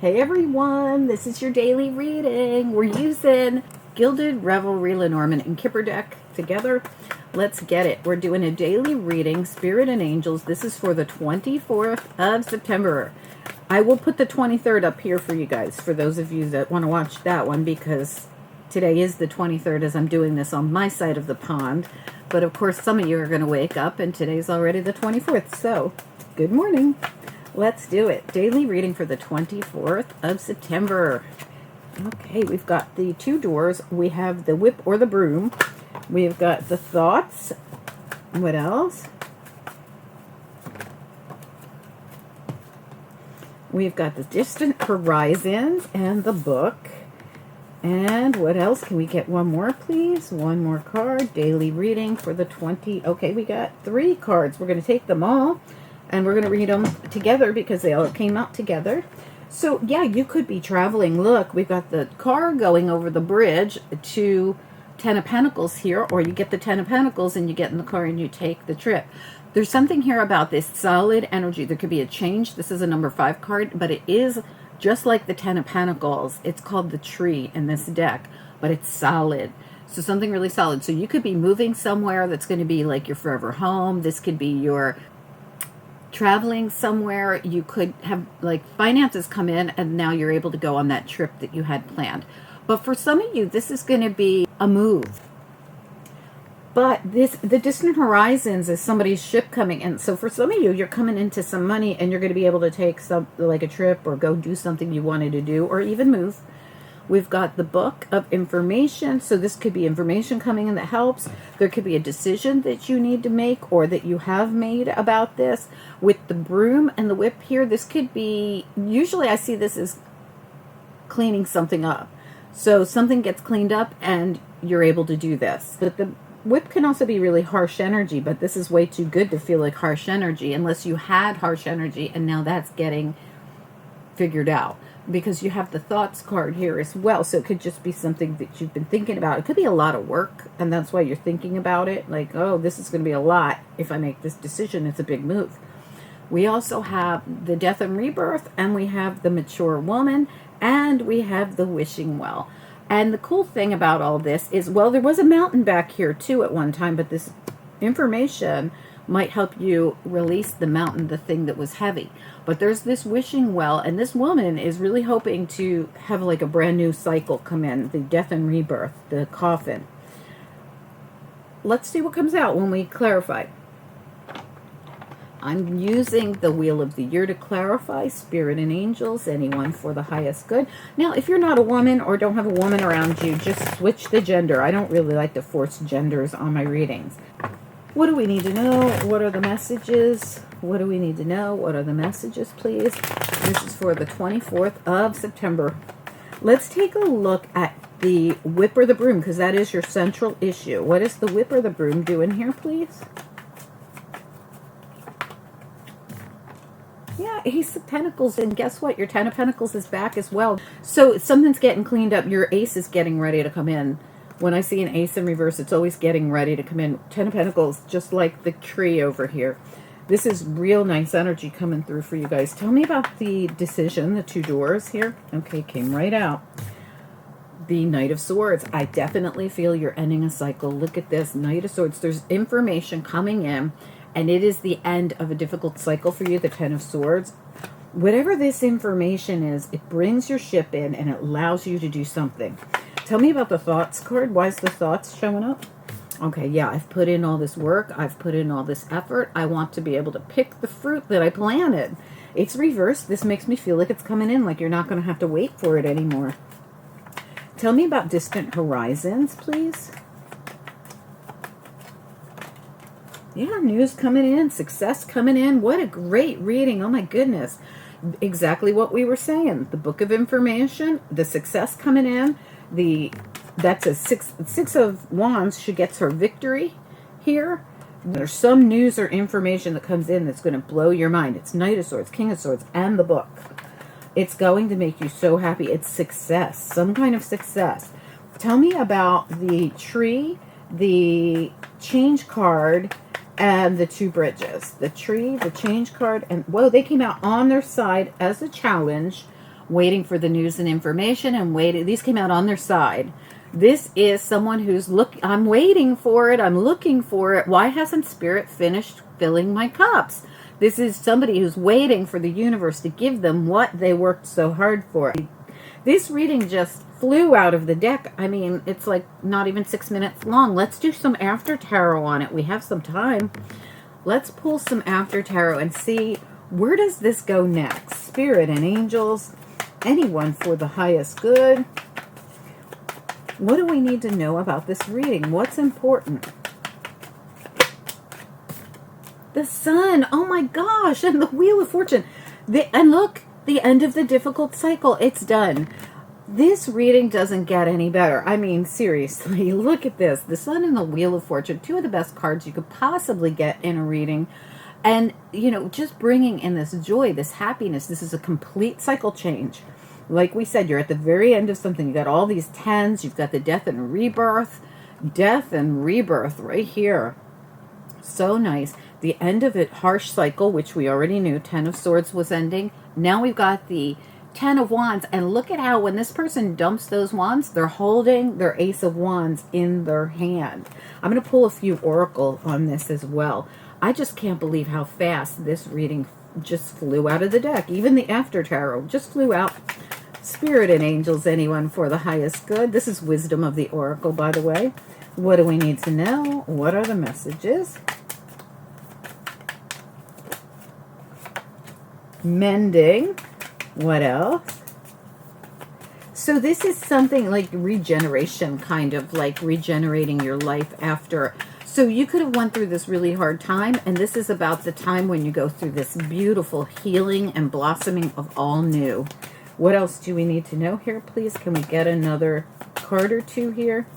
Hey everyone, this is your daily reading. We're using Gilded Revelry Lenormand and Kipper deck together. Let's get it. We're doing a daily reading, Spirit and Angels. This is for the 24th of September. I will put the 23rd up here for you guys, for those of you that want to watch that one, because today is the 23rd as I'm doing this on my side of the pond. But of course, some of you are going to wake up and today's already the 24th. So, good morning. Let's do it. Daily reading for the 24th of September. Okay, we've got the two doors. We have the whip or the broom. We've got the thoughts. What else? We've got the distant horizons and the book. And what else? Can we get one more, please? One more card. Daily reading for the 20. Okay, we got 3 cards. We're going to take them all. And we're going to read them together because they all came out together. So, yeah, you could be traveling. Look, we've got the car going over the bridge to Ten of Pentacles here. Or you get the Ten of Pentacles and you get in the car and you take the trip. There's something here about this solid energy. There could be a change. This is a number 5 card. But it is just like the Ten of Pentacles. It's called the tree in this deck. But it's solid. So something really solid. So you could be moving somewhere that's going to be like your forever home. This could be your traveling somewhere. You could have like finances come in and now you're able to go on that trip that you had planned. But for some of you, this is going to be a move. But the distant horizons is somebody's ship coming in. So for some of you, you're coming into some money and you're going to be able to take some like a trip or go do something you wanted to do or even move. We've got the book of information. So this could be information coming in that helps. There could be a decision that you need to make or that you have made about this. With the broom and the whip here, this could be, usually I see this as cleaning something up. So something gets cleaned up and you're able to do this. But the whip can also be really harsh energy, but this is way too good to feel like harsh energy unless you had harsh energy and now that's getting figured out. Because you have the thoughts card here as well. So it could just be something that you've been thinking about. It could be a lot of work, and that's why you're thinking about it. Like, oh, this is going to be a lot. If I make this decision, it's a big move. We also have the death and rebirth, and we have the mature woman, and we have the wishing well. And the cool thing about all this is, well, there was a mountain back here too at one time, but this information might help you release the mountain, the thing that was heavy. But there's this wishing well, and this woman is really hoping to have like a brand new cycle come in, the death and rebirth, the coffin. Let's see what comes out when we clarify. I'm using the Wheel of the Year to clarify, Spirit and Angels, anyone for the highest good. Now, if you're not a woman or don't have a woman around you, just switch the gender. I don't really like to force genders on my readings. What do we need to know? What are the messages? What do we need to know? What are the messages, please? This is for the 24th of September. Let's take a look at the whip or the broom, because that is your central issue. What is the whip or the broom doing here, please? Yeah, Ace of Pentacles, and guess what? Your Ten of Pentacles is back as well. So something's getting cleaned up. Your ace is getting ready to come in. When I see an ace in reverse, it's always getting ready to come in. Ten of Pentacles, just like the tree over here. This is real nice energy coming through for you guys. Tell me about the decision, the 2 doors here. Okay, came right out. The Knight of Swords. I definitely feel you're ending a cycle. Look at this, Knight of Swords. There's information coming in, and it is the end of a difficult cycle for you, the Ten of Swords. Whatever this information is, it brings your ship in and it allows you to do something. Tell me about the thoughts card. Why is the thoughts showing up? Okay, yeah, I've put in all this work. I've put in all this effort. I want to be able to pick the fruit that I planted. It's reversed. This makes me feel like it's coming in, like you're not going to have to wait for it anymore. Tell me about distant horizons, please. Yeah, news coming in, success coming in. What a great reading. Oh my goodness. Exactly what we were saying. The book of information, the success coming in. That's a six of wands. She gets her victory here. There's some news or information that comes in that's going to blow your mind. It's Knight of Swords, King of Swords, and the book. It's going to make you so happy. It's success, some kind of success. Tell me about the tree, the change card, and the 2 bridges. The tree, the change card, and whoa, they came out on their side as a challenge waiting for the news and information and waiting. These came out on their side. This is someone who's I'm waiting for it. I'm looking for it. Why hasn't Spirit finished filling my cups? This is somebody who's waiting for the universe to give them what they worked so hard for. This reading just flew out of the deck. I mean, it's like not even 6 minutes long. Let's do some after tarot on it. We have some time. Let's pull some after tarot and see, where does this go next? Spirit and angels, anyone for the highest good. What do we need to know about this reading? What's important? The Sun. Oh my gosh. And the Wheel of Fortune. And look, the end of the difficult cycle. It's done. This reading doesn't get any better. I mean, seriously, look at this. The Sun and the Wheel of Fortune. Two of the best cards you could possibly get in a reading. And, you know, just bringing in this joy, this happiness. This is a complete cycle change. Like we said, you're at the very end of something. You got all these tens. You've got the death and rebirth. Death and rebirth right here. So nice. The end of it, harsh cycle, which we already knew. 10 of Swords was ending. Now we've got the 10 of Wands. And look at how when this person dumps those wands, they're holding their Ace of Wands in their hand. I'm going to pull a few oracle on this as well. I just can't believe how fast this reading just flew out of the deck. Even the after tarot just flew out. Spirit and angels, anyone for the highest good. This is wisdom of the oracle, by the way. What do we need to know? What are the messages? Mending. What else? So this is something like regeneration, kind of like regenerating your life after. So you could have went through this really hard time, and this is about the time when you go through this beautiful healing and blossoming of all new. What else do we need to know here, please? Can we get another card or two here?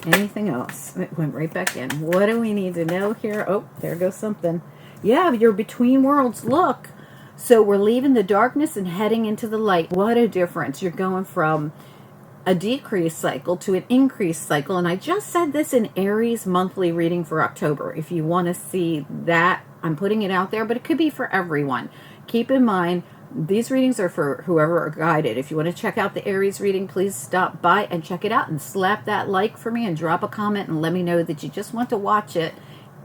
Anything else? It went right back in. What do we need to know here? Oh, there goes something. Yeah, you're between worlds. Look. So we're leaving the darkness and heading into the light. What a difference. You're going from a decrease cycle to an increase cycle. And I just said this in Aries monthly reading for October. If you want to see that, I'm putting it out there, but it could be for everyone. Keep in mind, these readings are for whoever are guided. If you want to check out the Aries reading, please stop by and check it out and slap that like for me and drop a comment and let me know that you just want to watch it.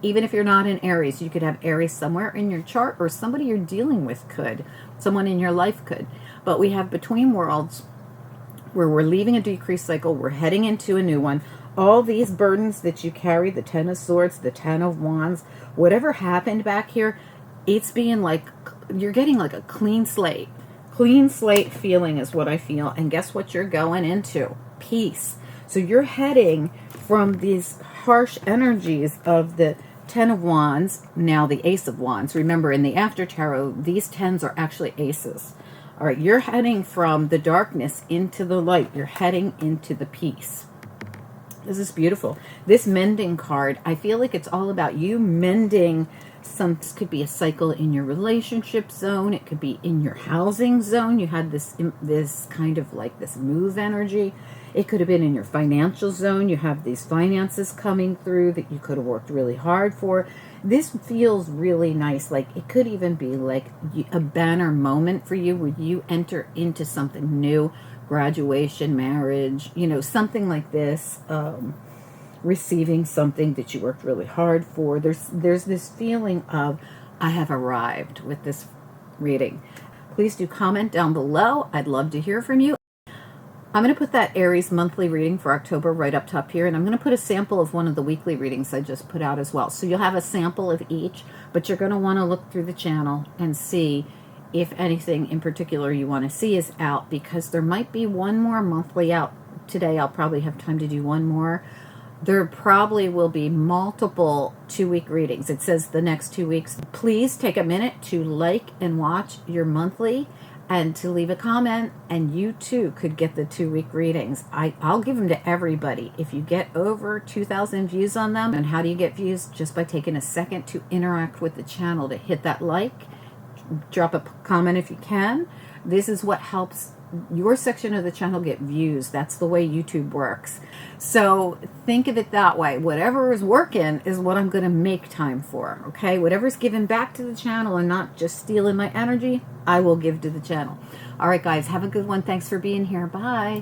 Even if you're not in Aries, you could have Aries somewhere in your chart, or somebody you're dealing with could. Someone in your life could. But we have Between Worlds, where we're leaving a decrease cycle, we're heading into a new one. All these burdens that you carry, the 10 of Swords, the 10 of Wands, whatever happened back here, it's being like, you're getting like a clean slate. Clean slate feeling is what I feel. And guess what you're going into? Peace. So you're heading from these harsh energies of the 10 of Wands, now the Ace of Wands. Remember, in the after tarot, these 10s are actually aces. All right, you're heading from the darkness into the light. You're heading into the peace. This is beautiful. This mending card, I feel like it's all about you mending. This could be a cycle in your relationship zone. It could be in your housing zone. You had this kind of like this move energy. It could have been in your financial zone. You have these finances coming through that you could have worked really hard for. This feels really nice. Like it could even be like a banner moment for you where you enter into something new, graduation, marriage, you know, something like this. Receiving something that you worked really hard for. There's this feeling of, I have arrived with this reading. Please do comment down below. I'd love to hear from you. I'm going to put that Aries monthly reading for October right up top here, and I'm going to put a sample of one of the weekly readings I just put out as well. So you'll have a sample of each, but you're going to want to look through the channel and see if anything in particular you want to see is out, because there might be one more monthly out. Today I'll probably have time to do one more. There probably will be multiple 2-week readings. It says the next 2 weeks. Please take a minute to like and watch your monthly and to leave a comment, and you too could get the 2-week readings. I'll give them to everybody. If you get over 2,000 views on them, and how do you get views? Just by taking a second to interact with the channel, to hit that like, drop a comment if you can. This is what helps your section of the channel get views. That's the way YouTube works. So think of it that way. Whatever is working is what I'm going to make time for. Okay, whatever's given back to the channel and not just stealing my energy, I will give to the channel. All right, guys, have a good one. Thanks for being here. Bye.